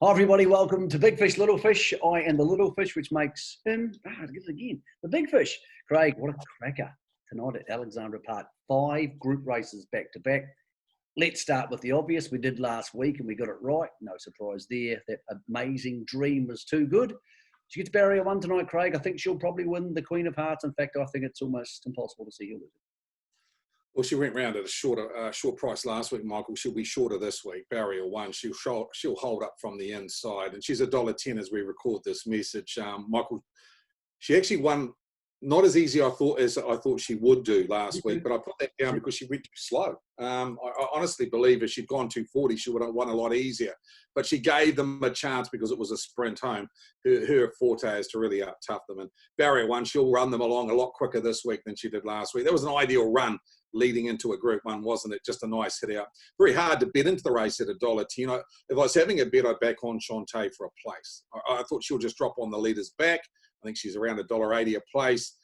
Hi everybody, welcome to Big Fish, Little Fish. I am the little fish, which makes him, I'll get it again, the big fish. Craig, what a cracker tonight at Alexandra Park. 5 group races back to back. Let's start with the obvious. We did last week and we got it right. No surprise there. That amazing dream was too good. She gets barrier 1 tonight, Craig. I think she'll probably win the Queen of Hearts. In fact, I think it's almost impossible to see her lose. Well, she went round at a short price last week, Michael. She'll be shorter this week. Barrier 1, she'll hold up from the inside, and she's $1.10 as we record this message. Michael, she actually won not as easy as I thought she would do last week, but I put that down because she went too slow. I honestly believe if she'd gone 240, she would have won a lot easier. But she gave them a chance because it was a sprint home. Her forte is to really out-tough them. And barrier 1, she'll run them along a lot quicker this week than she did last week. That was an ideal run leading into a Group 1, wasn't it? Just a nice hit out. Very hard to bet into the race at $1.10. If I was having a bet, I'd back on Shantae for a place. I thought she'll just drop on the leader's back. I think she's around $1.80 a place.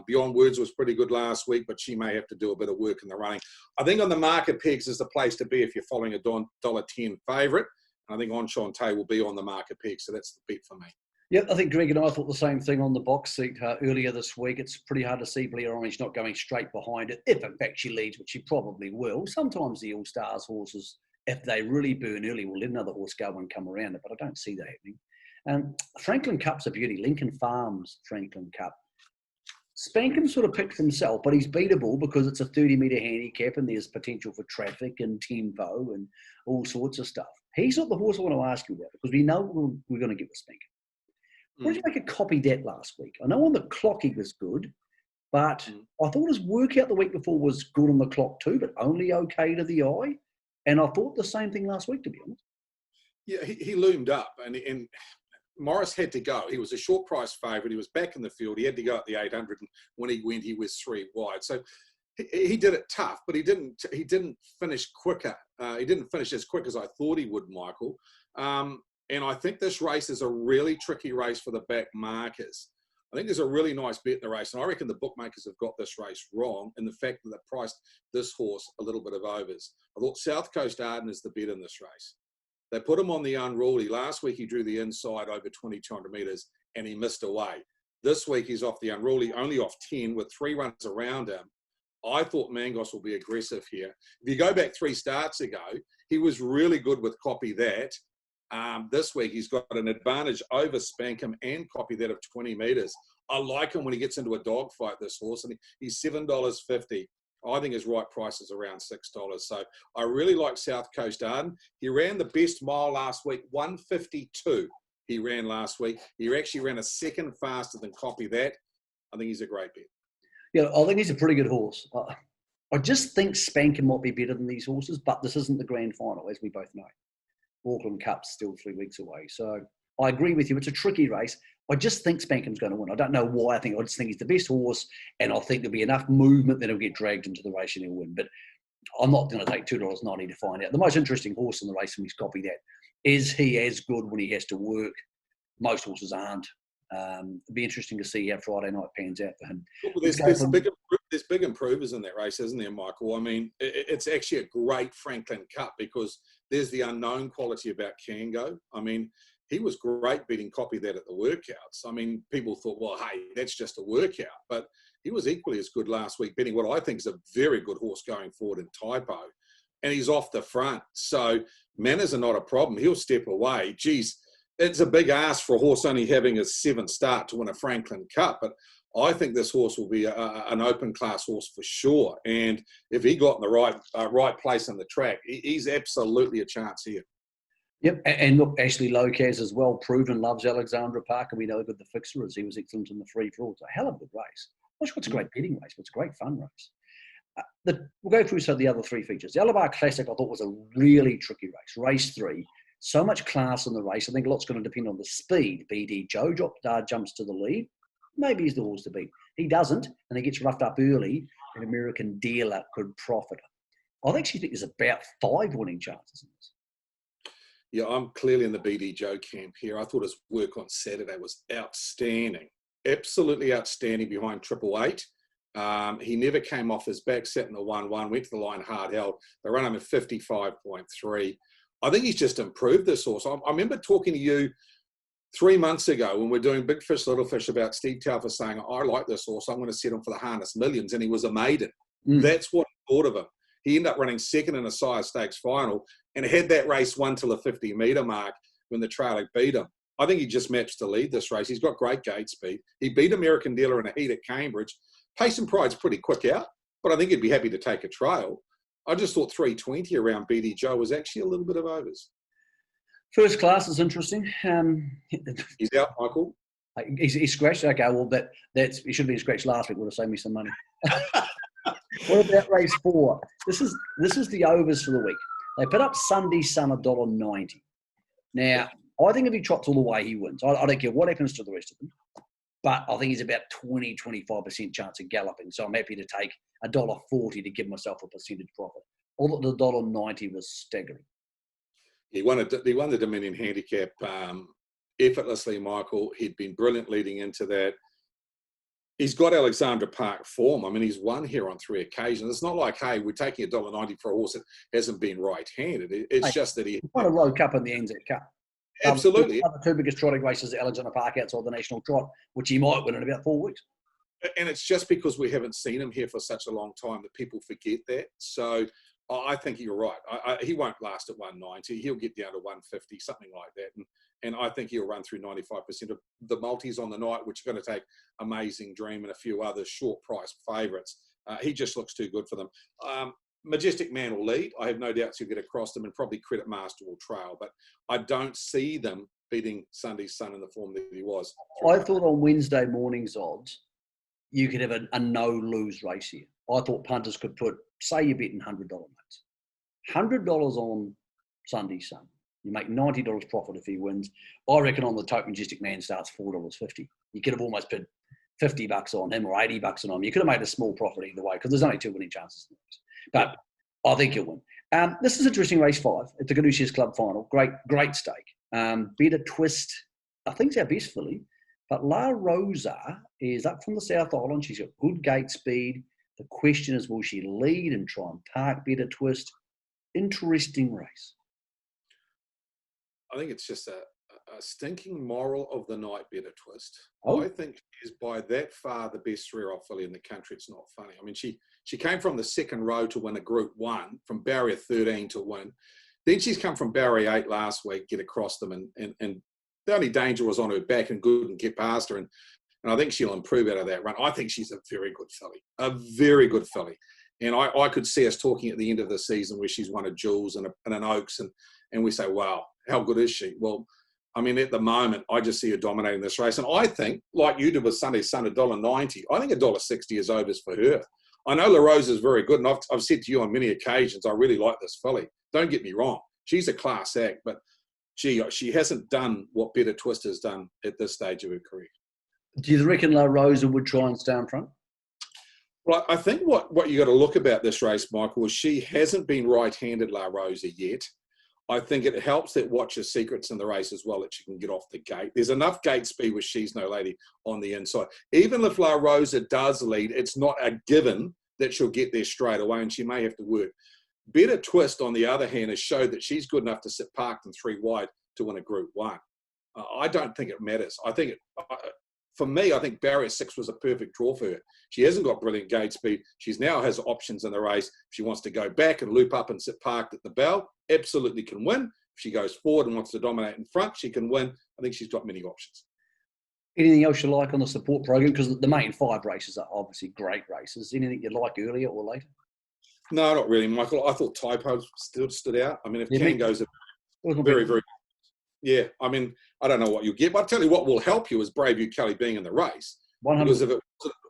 Beyond Words was pretty good last week, but she may have to do a bit of work in the running. I think on the market pegs is the place to be if you're following a $1.10 favourite. I think on Shantae will be on the market peg, so that's the bet for me. Yep, I think Greg and I thought the same thing on the box seat earlier this week. It's pretty hard to see Blair Orange not going straight behind it, if in fact she leads, which she probably will. Sometimes the All-Stars horses, if they really burn early, will let another horse go and come around it, but I don't see that happening. Franklin Cup's a beauty. Lincoln Farms Franklin Cup. Spankham sort of picked himself, but he's beatable because it's a 30-metre handicap and there's potential for traffic and tempo and all sorts of stuff. He's not the horse I want to ask you about because we know we're going to give with Spankham. What did you make a copy that last week? I know on the clock he was good, but I thought his workout the week before was good on the clock too, but only okay to the eye. And I thought the same thing last week, to be honest. Yeah, he loomed up and Morris had to go. He was a short price favourite. He was back in the field. He had to go at the 800, and when he went, he was 3 wide. So he did it tough, but he didn't finish quicker. He didn't finish as quick as I thought he would, Michael. And I think this race is a really tricky race for the back markers. I think there's a really nice bet in the race, and I reckon the bookmakers have got this race wrong in the fact that they priced this horse a little bit of overs. I thought South Coast Arden is the bet in this race. They put him on the unruly. Last week he drew the inside over 2,200 metres and he missed away. This week he's off the unruly, only off 10 with 3 runs around him. I thought Mangos will be aggressive here. If you go back 3 starts ago, he was really good with Copy That. This week he's got an advantage over Spankham and Copy That of 20 metres. I like him when he gets into a dogfight, this horse, and he's $7.50. I think his right price is around $6. So I really like South Coast Arden. He ran the best mile last week, 1:52. He ran last week. He actually ran a second faster than Copy That. I think he's a great bet. Yeah, I think he's a pretty good horse. I just think Spankham might be better than these horses, but this isn't the grand final, as we both know. Auckland Cup's still 3 weeks away. So I agree with you. It's a tricky race. I just think Spankham's going to win. I don't know why. I just think he's the best horse, and I think there'll be enough movement that he'll get dragged into the race and he'll win. But I'm not going to take $2.90 to find out. The most interesting horse in the race, and he's Copy That, is he as good when he has to work? Most horses aren't. It'll be interesting to see how Friday night pans out for him. Well, there's big improvers in that race, isn't there, Michael? I mean, it's actually a great Franklin Cup because there's the unknown quality about Kango. I mean, he was great beating Copy That at the workouts. I mean, people thought, well, hey, that's just a workout. But he was equally as good last week, betting what I think is a very good horse going forward in Typo. And he's off the front. So manners are not a problem. He'll step away. Geez, it's a big ask for a horse only having his 7th start to win a Franklin Cup. But I think this horse will be an open class horse for sure. And if he got in the right place on the track, he's absolutely a chance here. Yep, and look, Ashley Locas as well, proven, loves Alexandra Park, and we know how good the fixer is. He was excellent in the free-for-all. It's a hell of a good race. I'm sure it's a great betting race, but it's a great fun race. We'll go through some of the other 3 features. The Alabar Classic, I thought, was a really tricky race. Race 3, so much class in the race. I think a lot's going to depend on the speed. BD Joe jumps to the lead. Maybe he's the horse to beat. He doesn't, and he gets roughed up early. An American Dealer could profit. I actually think there's about 5 winning chances in this. Yeah, I'm clearly in the BD Joe camp here. I thought his work on Saturday was outstanding. Absolutely outstanding behind 888. He never came off his back, sat in the 1-1, went to the line hard held. They run him at 55.3. I think he's just improved this horse. I remember talking to you 3 months ago when we're doing Big Fish, Little Fish about Steve Telfer saying, I like this horse, I'm going to set him for the Harness Millions, and he was a maiden. That's what I thought of him. He ended up running second in a Sire Stakes final and had that race won till the 50-metre mark when the trailer beat him. I think he just matched to lead this race. He's got great gate speed. He beat American Dealer in a heat at Cambridge. Pace and Pride's pretty quick out, but I think he'd be happy to take a trail. I just thought 320 around BD Joe was actually a little bit of overs. First Class is interesting. He's out, Michael. He's scratched. Okay, well, he should have been scratched last week. Would have saved me some money. What about race 4? This is the overs for the week. They put up Sunday Sun $1.90. Now, I think if he trots all the way, he wins. I don't care what happens to the rest of them. But I think he's about 20-25% chance of galloping. So I'm happy to take $1.40 to give myself a percentage profit. Although the $1.90 was staggering. He won the Dominion Handicap effortlessly, Michael. He'd been brilliant leading into that. He's got Alexandra Park form. I mean, he's won here on 3 occasions. It's not like, hey, we're taking $1.90 for a horse that hasn't been right-handed. It's just that he won a Rowe Cup in the NZ Cup. Absolutely. The 2 biggest trotting races at Alexandra Park outside the National Trot, which he might win in about 4 weeks. And it's just because we haven't seen him here for such a long time that people forget that. So I think you're right. He won't last at 190. He'll get down to 150, something like that. And I think he'll run through 95% of the multis on the night, which are going to take Amazing Dream and a few other short price favourites. He just looks too good for them. Majestic Man will lead. I have no doubts he'll get across them, and probably Credit Master will trail. But I don't see them beating Sunday Sun in the form that he was. I thought on Wednesday morning's odds, you could have a no-lose race here. I thought punters could put, say you're betting $100 notes. $100 on Sunday Sun. You make $90 profit if he wins. I reckon on the Tote Majestic Man starts $4.50. You could have almost put $50 on him or $80 on him. You could have made a small profit either way because there's only 2 winning chances. But I think he'll win. This is interesting, race 5 at the Caduceus Club final. Great stake. Better Twist, I think it's our best filly. But La Rosa is up from the South Island. She's got good gate speed. The question is, will she lead and try and park Better Twist? Interesting race. I think it's just a stinking moral of the night, Better Twist. Oh. I think she is by that far the best 3-year-old filly in the country. It's not funny. I mean, she came from the second row to win a Group 1, from barrier 13 to win. Then she's come from barrier 8 last week, get across them, and the only danger was on her back and couldn't get past her. And I think she'll improve out of that run. I think she's a very good filly, a very good filly. And I could see us talking at the end of the season where she's won a Jules and an Oaks, and we say, wow, how good is she? Well, I mean, at the moment, I just see her dominating this race. And I think, like you did with Sunday Sun, $1.90, I think $1.60 is overs for her. I know La Rose is very good, and I've said to you on many occasions, I really like this filly. Don't get me wrong. She's a class act, but she hasn't done what Better Twist has done at this stage of her career. Do you reckon La Rosa would try and stay in front? Well, I think what you got to look about this race, Michael, is she hasn't been right-handed, La Rosa, yet. I think it helps that Watcher Secret's in the race as well, that she can get off the gate. There's enough gate speed with She's No Lady on the inside. Even if La Rosa does lead, it's not a given that she'll get there straight away, and she may have to work. Better Twist, on the other hand, has showed that she's good enough to sit parked and 3 wide to win a Group 1. I don't think it matters. I think for me, I think barrier 6 was a perfect draw for her. She hasn't got brilliant gate speed. She now has options in the race. If she wants to go back and loop up and sit parked at the bell, absolutely can win. If she goes forward and wants to dominate in front, she can win. I think she's got many options. Anything else you like on the support program? Because the main 5 races are obviously great races. Anything you like earlier or later? No, not really, Michael. I thought Typo still stood out. I mean, if Ken goes very, very... Yeah, I mean, I don't know what you'll get, but I'll tell you what will help you is Brave You Kelly being in the race. 100. Because if it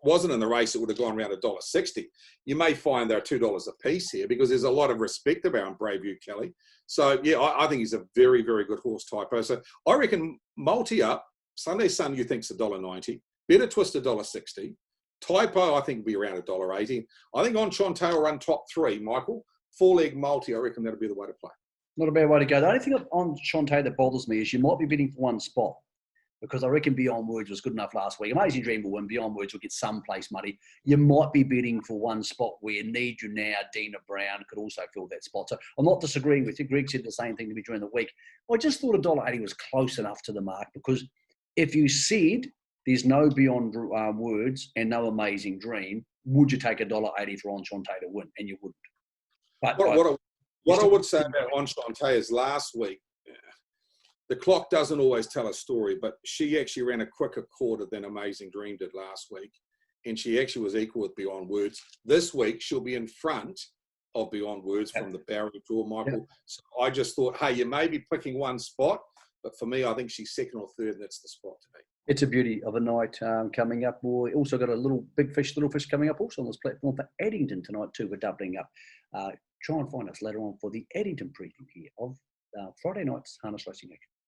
wasn't in the race, it would have gone around $1.60. You may find there are $2 a piece here because there's a lot of respect around Brave You Kelly. So, yeah, I think he's a very, very good horse, Typo. So I reckon multi up, Sunday Sun you think's $1.90, Better Twist $1.60. Typo, I think, will be around $1.80. I think on Shantae will run top 3, Michael. 4-leg multi, I reckon that'll be the way to play. Not a bad way to go. The only thing on Shantae that bothers me is you might be bidding for one spot. because I reckon Beyond Words was good enough last week. Amazing Dream will win. Beyond Words will get someplace muddy. You might be bidding for one spot where Need You Now, Dina Brown could also fill that spot. So I'm not disagreeing with you. Greg said the same thing to me during the week. I just thought $1.80 was close enough to the mark, because if you said there's no Beyond Words and no Amazing Dream, would you take $1.80 for Enchante to win? And you wouldn't. But what I would say about Enchante is last week, the clock doesn't always tell a story, but she actually ran a quicker quarter than Amazing Dream did last week. And she actually was equal with Beyond Words. This week, she'll be in front of Beyond Words from the barrier draw, Michael. Yeah. So I just thought, hey, you may be picking one spot, but for me, I think she's second or third, and that's the spot to be. It's a beauty of a night coming up. We also got a little big fish, little fish coming up also on this platform for Addington tonight too. We're doubling up. Try and find us later on for the Addington preview here of Friday night's harness racing action.